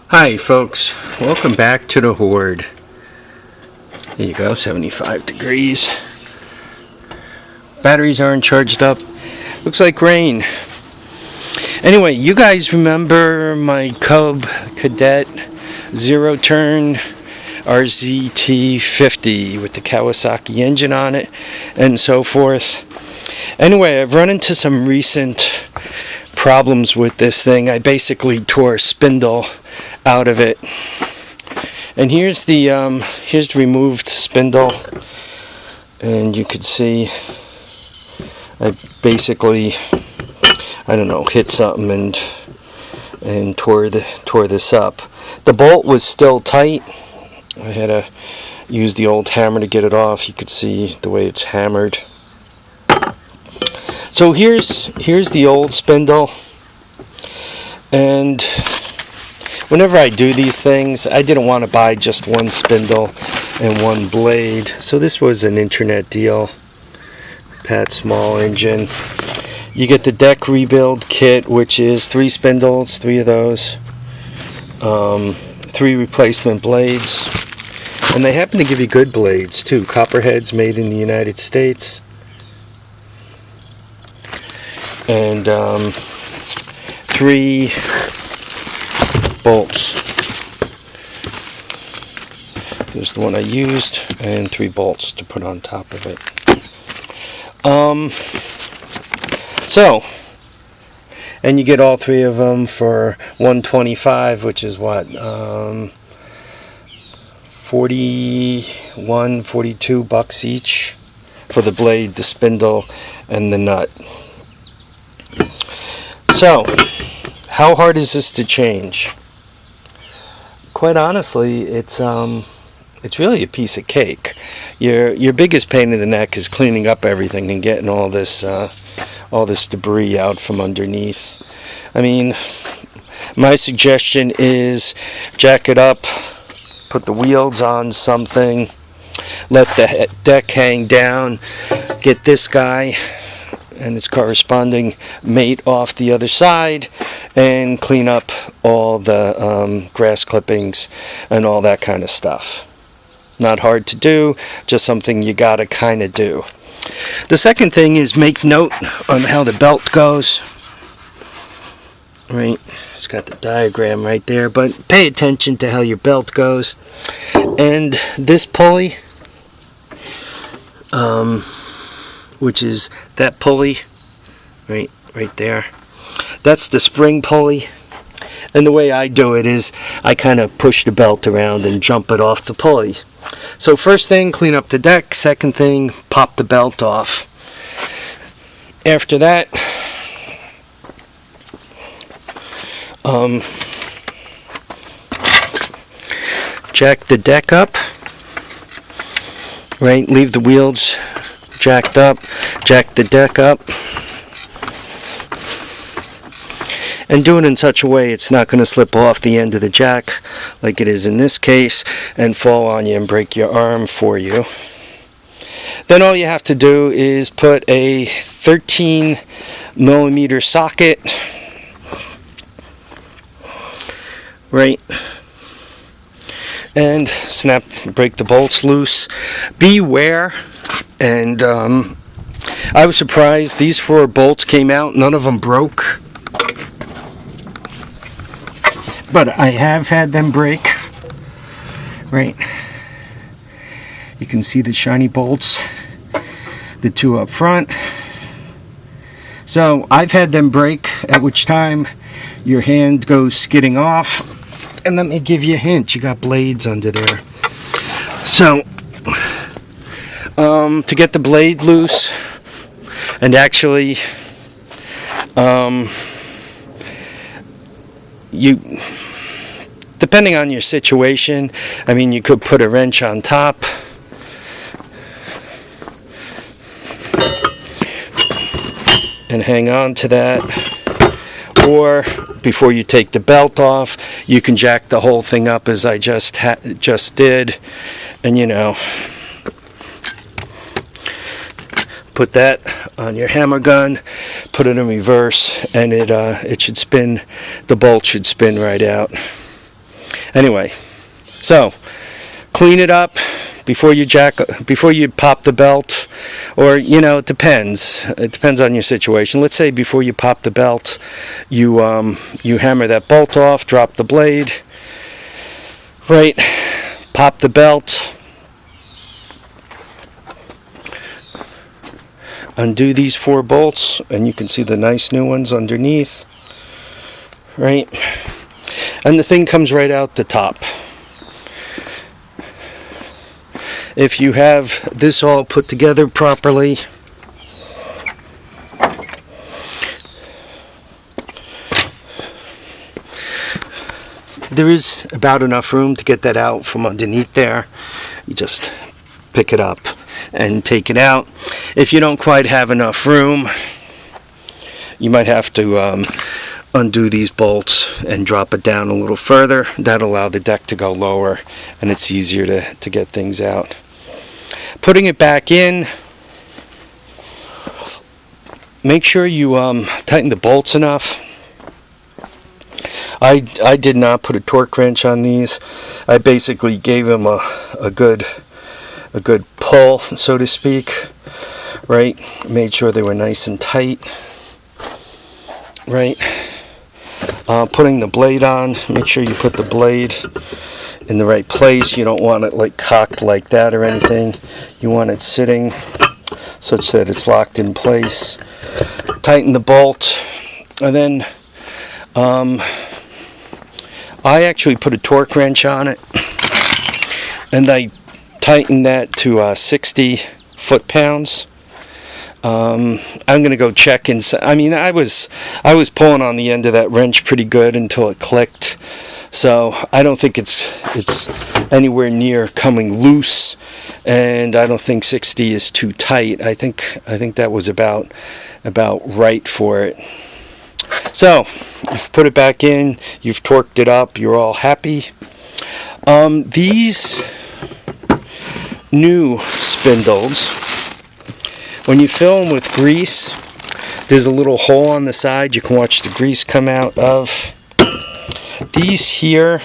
Hi folks, welcome back to the Hoard. Here you go, 75 degrees. Batteries aren't charged up. Looks like rain. Anyway, you guys remember my Cadet zero turn RZT50 with the Kawasaki engine on it and so forth. Anyway, I've run into some recent problems with this thing. I basically tore a spindle out of it, and here's the removed spindle, and you could see I basically, I don't know, hit something and tore this up. The bolt was still tight. I had to use the old hammer to get it off. You could see the way it's hammered. So here's the old spindle, and whenever I do these things, I didn't want to buy just one spindle and one blade. So this was an internet deal. Pat Small engine. You get the deck rebuild kit, which is 3 spindles, 3 of those, 3 replacement blades, and they happen to give you good blades too. Copperheads made in the United States, and 3 bolts. Here's the one I used, and 3 bolts to put on top of it. And you get all 3 of them for $125, which is what, 42 bucks each for the blade, the spindle, and the nut. So, how hard is this to change? Quite honestly, it's really a piece of cake. Your biggest pain in the neck is cleaning up everything and getting all this debris out from underneath. I mean, my suggestion is jack it up, put the wheels on something, let the deck hang down, get this guy and its corresponding mate off the other side, and clean up all the grass clippings and all that kind of stuff. Not hard to do, just something you gotta kind of do. The second thing is make note on how the belt goes. Right, it's got the diagram right there, but pay attention to how your belt goes. And this pulley, which is that pulley right there, that's the spring pulley. And the way I do it is I kind of push the belt around and jump it off the pulley. So first thing, clean up the deck. Second thing, pop the belt off. After that, jack the deck up, right? Leave the wheels jacked up, jack the deck up, and do it in such a way it's not going to slip off the end of the jack like it is in this case and fall on you and break your arm for you. Then all you have to do is put a 13mm socket right, and break the bolts loose. Beware, and I was surprised these 4 bolts came out, none of them broke. But I have had them break, right? You can see the shiny bolts, the 2 up front. So I've had them break, at which time your hand goes skidding off. And let me give you a hint, you got blades under there. So, to get the blade loose, and actually, depending on your situation, I mean, you could put a wrench on top, and hang on to that, or before you take the belt off, you can jack the whole thing up as I just did, and you know, put that on your hammer gun, put it in reverse, and it should spin. The bolt should spin right out. Anyway, so clean it up before you pop the belt, or it depends. It depends on your situation. Let's say before you pop the belt, you hammer that bolt off, drop the blade, right? Pop the belt, undo these 4 bolts, and you can see the nice new ones underneath, right? And the thing comes right out the top. If you have this all put together properly, there is about enough room to get that out from underneath there. You just pick it up and take it out. If you don't quite have enough room, you might have to undo these bolts and drop it down a little further. That'll allow the deck to go lower, and it's easier to get things out. Putting it back in, make sure you tighten the bolts enough. I did not put a torque wrench on these. I basically gave them a good pull, so to speak, right? Made sure they were nice and tight, right? Putting the blade on, make sure you put the blade in the right place. You don't want it like cocked like that or anything. You want it sitting such that it's locked in place. Tighten the bolt, and then I actually put a torque wrench on it, and I tightened that to 60 foot-pounds. I'm gonna go check inside. I mean, I was pulling on the end of that wrench pretty good until it clicked. So I don't think it's anywhere near coming loose, and I don't think 60 is too tight. I think that was about right for it. So you've put it back in, you've torqued it up, you're all happy. These new spindles, when you fill them with grease, there's a little hole on the side you can watch the grease come out of. These here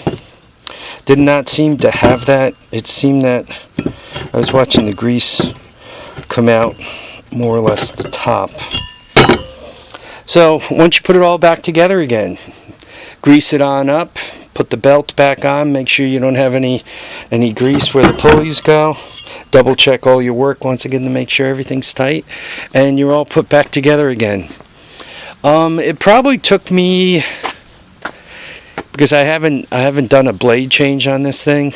did not seem to have that. It seemed that I was watching the grease come out more or less the top. So once you put it all back together again, grease it on up, put the belt back on, make sure you don't have any grease where the pulleys go. Double check all your work once again to make sure everything's tight, and you're all put back together again. It probably took me, because I haven't done a blade change on this thing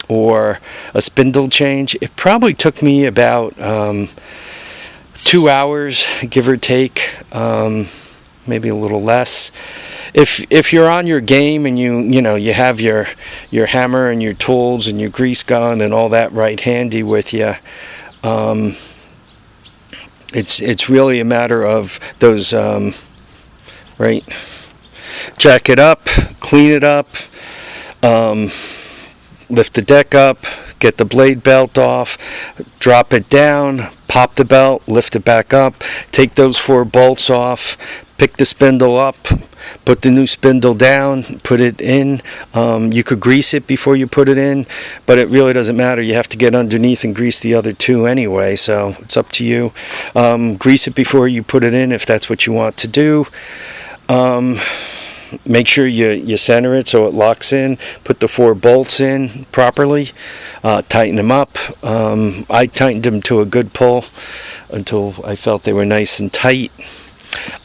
or a spindle change. It probably took me about 2 hours, give or take, maybe a little less. If you're on your game and you have your hammer and your tools and your grease gun and all that right handy with you, it's really a matter of those, right? Jack it up, clean it up, lift the deck up, get the blade belt off, drop it down, pop the belt, lift it back up, take those 4 bolts off, pick the spindle up, put the new spindle down, put it in. You could grease it before you put it in, but it really doesn't matter. You have to get underneath and grease the other 2 anyway, so it's up to you. Grease it before you put it in if that's what you want to do. Make sure you center it so it locks in. Put the 4 bolts in properly. Tighten them up. I tightened them to a good pull until I felt they were nice and tight.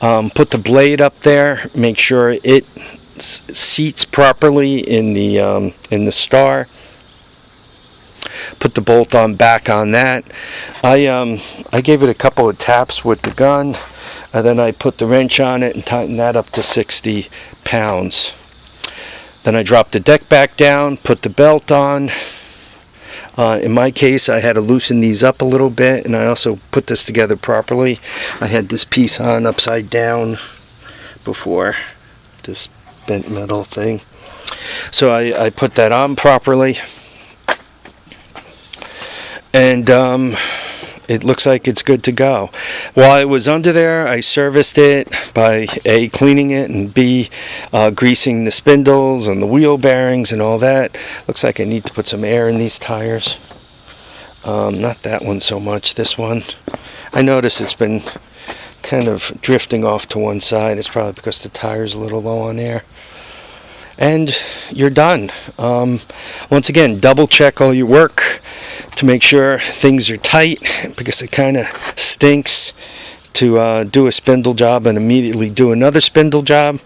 Put the blade up there. Make sure it seats properly in the star. Put the bolt on back on that. I gave it a couple of taps with the gun, and then I put the wrench on it and tightened that up to 60 pounds. Then I dropped the deck back down, put the belt on. In my case, I had to loosen these up a little bit, and I also put this together properly. I had this piece on upside down before, this bent metal thing. So I put that on properly. And it looks like it's good to go. While it was under there, I serviced it by A, cleaning it, and B, greasing the spindles and the wheel bearings and all that. Looks like I need to put some air in these tires. Not that one so much, this one. I notice it's been kind of drifting off to one side. It's probably because the tire's a little low on air. And you're done. Once again, double check all your work to make sure things are tight, because it kind of stinks to do a spindle job and immediately do another spindle job.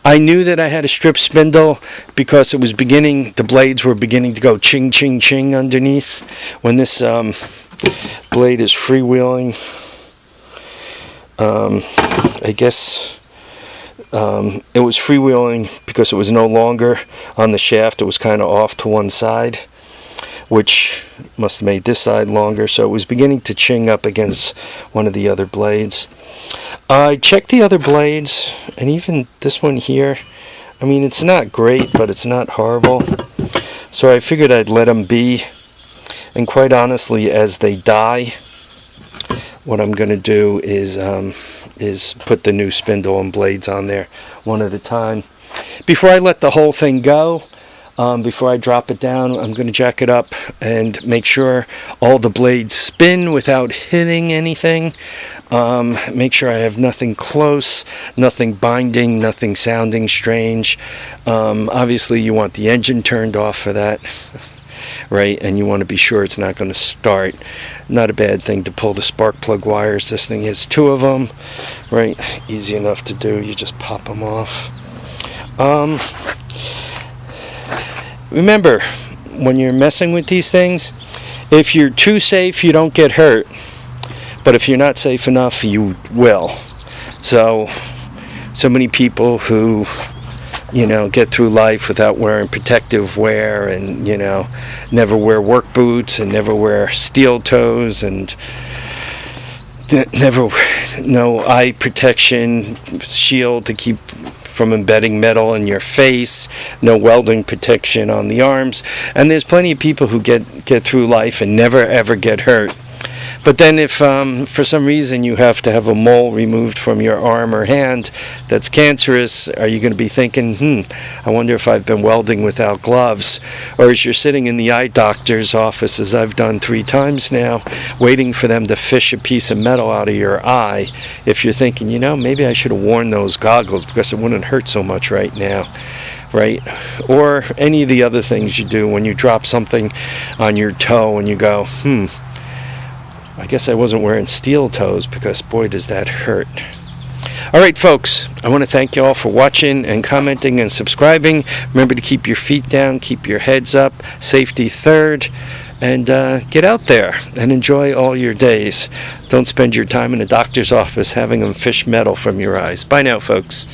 I knew that I had a strip spindle because it was the blades were beginning to go ching, ching, ching underneath. When this blade is freewheeling, I guess it was freewheeling because it was no longer on the shaft. It was kind of off to one side, which must have made this side longer, so it was beginning to ching up against one of the other blades. I checked the other blades, and even this one here, I mean, it's not great, but it's not horrible, so I figured I'd let them be. And quite honestly, as they die, what I'm going to do is put the new spindle and blades on there one at a time. Before I let the whole thing go, before I drop it down, I'm going to jack it up and make sure all the blades spin without hitting anything. Make sure I have nothing close, nothing binding, nothing sounding strange. Obviously, you want the engine turned off for that, right? And you want to be sure it's not going to start. Not a bad thing to pull the spark plug wires. This thing has 2 of them, right? Easy enough to do. You just pop them off. Remember, when you're messing with these things, if you're too safe, you don't get hurt. But if you're not safe enough, you will. So many people who, get through life without wearing protective wear, and, never wear work boots and never wear steel toes, and never no eye protection shield to keep from embedding metal in your face, no welding protection on the arms. And there's plenty of people who get through life and never ever get hurt. But then if for some reason you have to have a mole removed from your arm or hand that's cancerous, are you going to be thinking, I wonder if I've been welding without gloves? Or as you're sitting in the eye doctor's office, as I've done 3 times now, waiting for them to fish a piece of metal out of your eye, if you're thinking, maybe I should have worn those goggles because it wouldn't hurt so much right now. Right? Or any of the other things you do when you drop something on your toe and you go, I guess I wasn't wearing steel toes, because boy does that hurt. Alright folks, I want to thank you all for watching and commenting and subscribing. Remember to keep your feet down, keep your heads up, safety third, and get out there and enjoy all your days. Don't spend your time in a doctor's office having them fish metal from your eyes. Bye now folks.